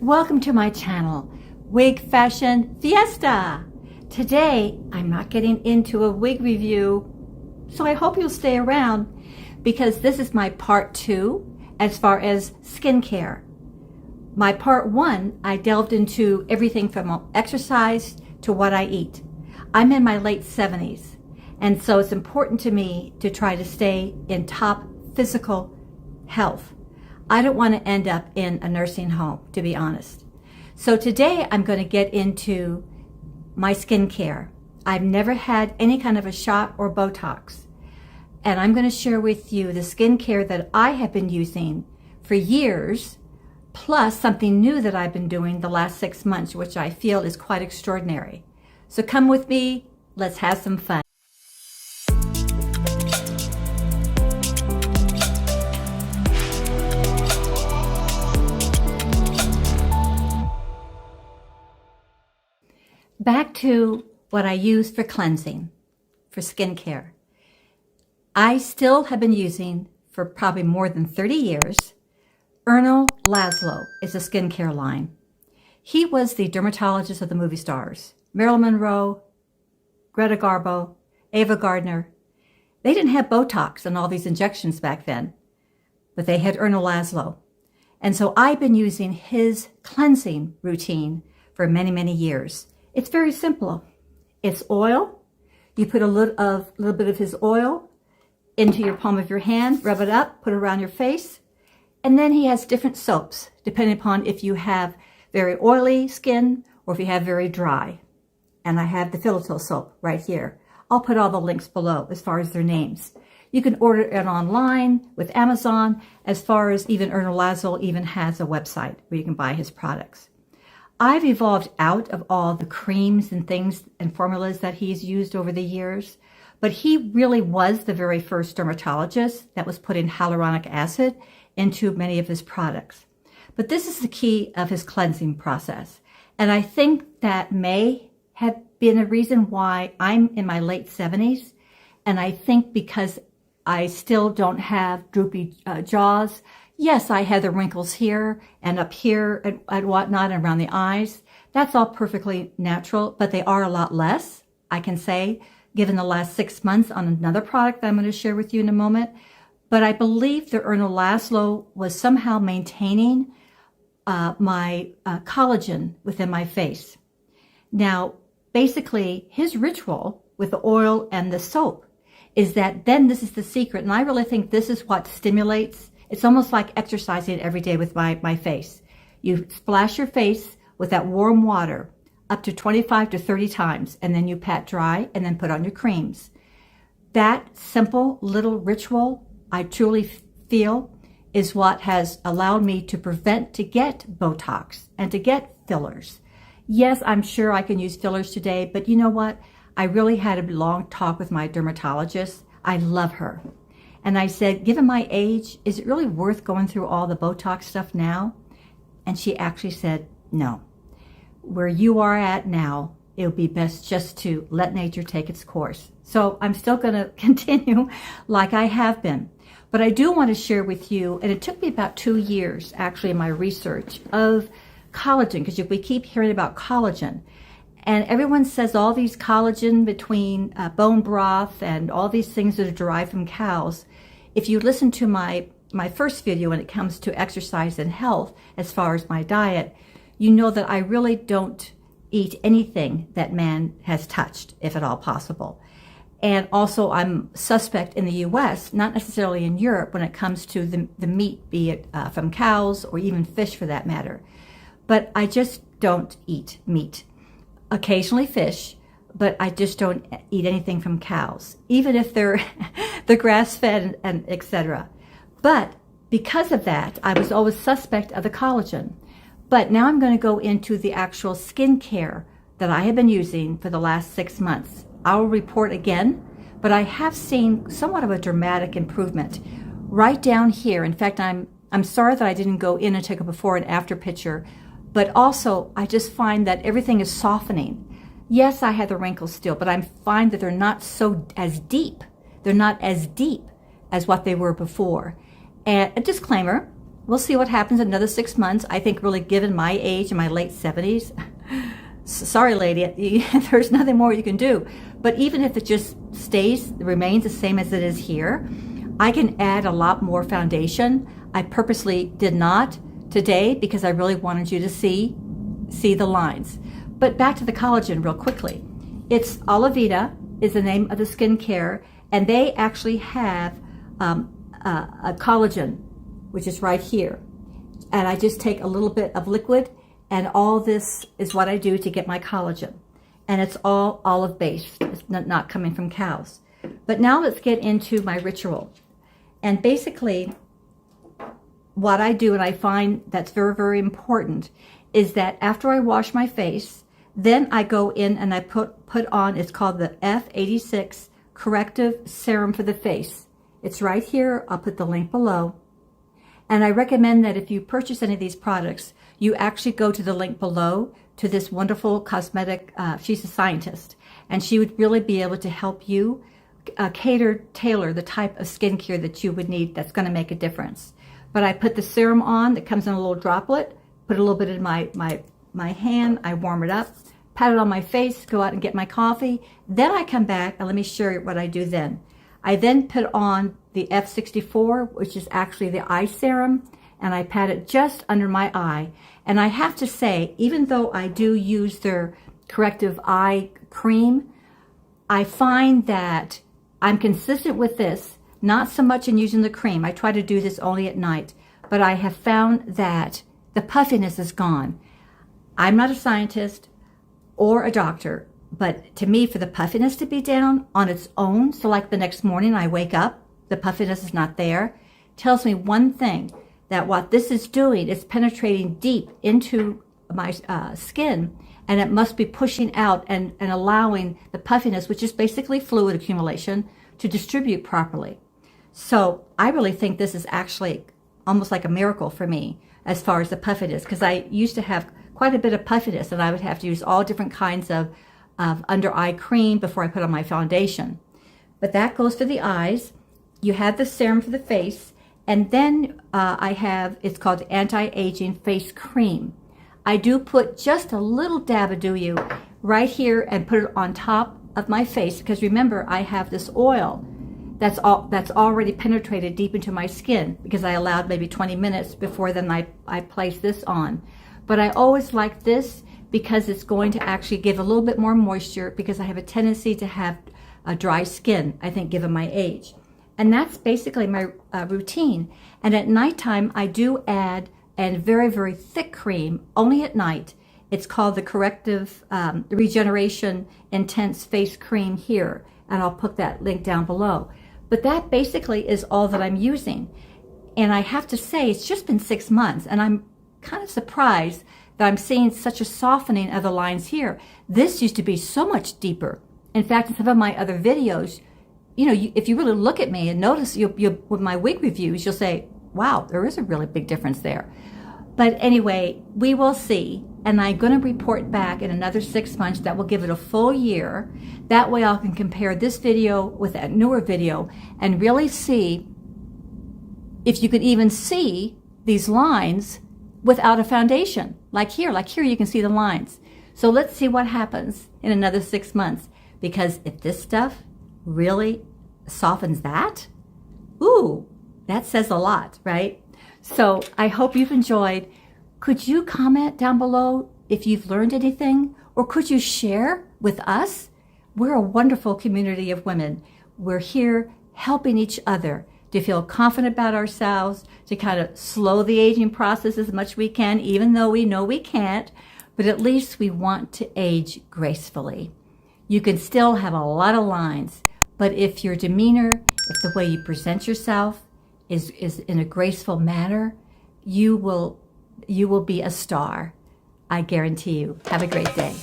Welcome to my channel, Wig Fashion Fiesta. Today, I'm not getting into a wig review, so I hope you'll stay around because this is my part 2 as far as skincare. My part 1, I delved into everything from exercise to what I eat. I'm in my late 70s, and so it's important to me to try to stay in top physical health. I don't want to end up in a nursing home, to be honest. So today I'm going to get into my skincare. I've never had any kind of a shot or Botox. And I'm going to share with you the skincare that I have been using for years, plus something new that I've been doing the last 6 months, which I feel is quite extraordinary. So come with me, let's have some fun. Back to what I use for cleansing, for skincare. I still have been using, for probably more than 30 years, Ernal Laszlo is a skincare line. He was the dermatologist of the movie stars. Marilyn Monroe, Greta Garbo, Ava Gardner. They didn't have Botox and all these injections back then, but they had Ernal Laszlo. And so I've been using his cleansing routine for many, many years. It's very simple. It's oil. You put a little bit of his oil into your palm of your hand, rub it up, put it around your face. And then he has different soaps, depending upon if you have very oily skin or if you have very dry. And I have the Filatil soap right here. I'll put all the links below as far as their names. You can order it online with Amazon, as far as even Ernal Laszlo even has a website where you can buy his products. I've evolved out of all the creams and things and formulas that he's used over the years, but he really was the very first dermatologist that was putting hyaluronic acid into many of his products. But this is the key of his cleansing process. And I think that may have been a reason why I'm in my late 70s. And I think because I still don't have droopy jaws. Yes, I have the wrinkles here and up here and whatnot and around the eyes. That's all perfectly natural, but they are a lot less, I can say, given the last 6 months on another product that I'm going to share with you in a moment. But I believe that Ernal Laszlo was somehow maintaining my collagen within my face. Now, basically, his ritual with the oil and the soap is that then this is the secret, and I really think this is what stimulates. It's almost like exercising every day with my face. You splash your face with that warm water up to 25 to 30 times, and then you pat dry and then put on your creams. That simple little ritual, I truly feel, is what has allowed me to prevent to get Botox and to get fillers. Yes, I'm sure I can use fillers today, but you know what? I really had a long talk with my dermatologist. I love her. And I said, given my age, is it really worth going through all the Botox stuff now? And she actually said, no. Where you are at now, it would be best just to let nature take its course. So I'm still going to continue like I have been. But I do want to share with you, and it took me about 2 years, actually, in my research of collagen, because we keep hearing about collagen. And everyone says all these collagen between bone broth and all these things that are derived from cows. If you listen to my first video when it comes to exercise and health, as far as my diet, you know that I really don't eat anything that man has touched, if at all possible. And also I'm suspect in the US, not necessarily in Europe, when it comes to the meat, be it from cows or even fish for that matter. But I just don't eat meat. Occasionally fish, but I just don't eat anything from cows, even if they're grass-fed and etc. But because of that, I was always suspect of the collagen. But now I'm going to go into the actual skincare that I have been using for the last 6 months. I will report again, but I have seen somewhat of a dramatic improvement right down here. In fact, I'm sorry that I didn't go in and take a before and after picture, but also I just find that everything is softening. Yes, I have the wrinkles still, but I find that they're not as deep. They're not as deep as what they were before. And a disclaimer, We'll see what happens in another 6 months. I think really given my age in my late 70s, sorry lady, there's nothing more you can do. But even if it just remains the same as it is here, I can add a lot more foundation. I purposely did not today because I really wanted you to see the lines. But back to the collagen real quickly. It's Oliveda is the name of the skincare, and they actually have a collagen, which is right here. And I just take a little bit of liquid, and all this is what I do to get my collagen. And it's all olive based. It's not coming from cows. But now let's get into my ritual. And basically, what I do, and I find that's very, very important, is that after I wash my face, then I go in and I put on, it's called the F86 Corrective Serum for the face. It's right here. I'll put the link below. And I recommend that if you purchase any of these products, you actually go to the link below to this wonderful cosmetic, she's a scientist, and she would really be able to help you tailor the type of skincare that you would need that's going to make a difference. But I put the serum on that comes in a little droplet, put a little bit in my hand, I warm it up, pat it on my face, go out and get my coffee. Then I come back and let me show you what I do then. I then put on the F64, which is actually the eye serum, and I pat it just under my eye. And I have to say, even though I do use their corrective eye cream, I find that I'm consistent with this, not so much in using the cream. I try to do this only at night, but I have found that the puffiness is gone. I'm not a scientist or a doctor, but to me, for the puffiness to be down on its own, so like the next morning I wake up, the puffiness is not there, tells me one thing, that what this is doing is penetrating deep into my skin, and it must be pushing out and allowing the puffiness, which is basically fluid accumulation, to distribute properly. So I really think this is actually almost like a miracle for me as far as the puffiness, because I used to have quite a bit of puffiness, and I would have to use all different kinds of under eye cream before I put on my foundation. But that goes for the eyes. You have the serum for the face, and then I have, it's called Anti-Aging Face Cream. I do put just a little dab of you right here and put it on top of my face, because remember, I have this oil that's already penetrated deep into my skin, because I allowed maybe 20 minutes before then I place this on. But I always like this because it's going to actually give a little bit more moisture, because I have a tendency to have a dry skin, I think, given my age. And that's basically my routine. And at nighttime, I do add a very, very thick cream, only at night. It's called the Corrective Regeneration Intense Face Cream here. And I'll put that link down below. But that basically is all that I'm using. And I have to say, it's just been 6 months, and I'm kind of surprised that I'm seeing such a softening of the lines here. This used to be so much deeper. In fact, in some of my other videos, you know, if you really look at me and notice with my wig reviews, you'll say, wow, there is a really big difference there. But anyway, we will see. And I'm going to report back in another 6 months. That will give it a full year. That way I can compare this video with that newer video and really see if you could even see these lines without a foundation. Like here you can see the lines. So let's see what happens in another 6 months. Because if this stuff really softens that, ooh, that says a lot, right? So I hope you've enjoyed. Could you comment down below if you've learned anything? Or could you share with us? We're a wonderful community of women. We're here helping each other to feel confident about ourselves, to kind of slow the aging process as much as we can, even though we know we can't, but at least we want to age gracefully. You can still have a lot of lines, but if your demeanor, if the way you present yourself is in a graceful manner, you will be a star. I guarantee you. Have a great day.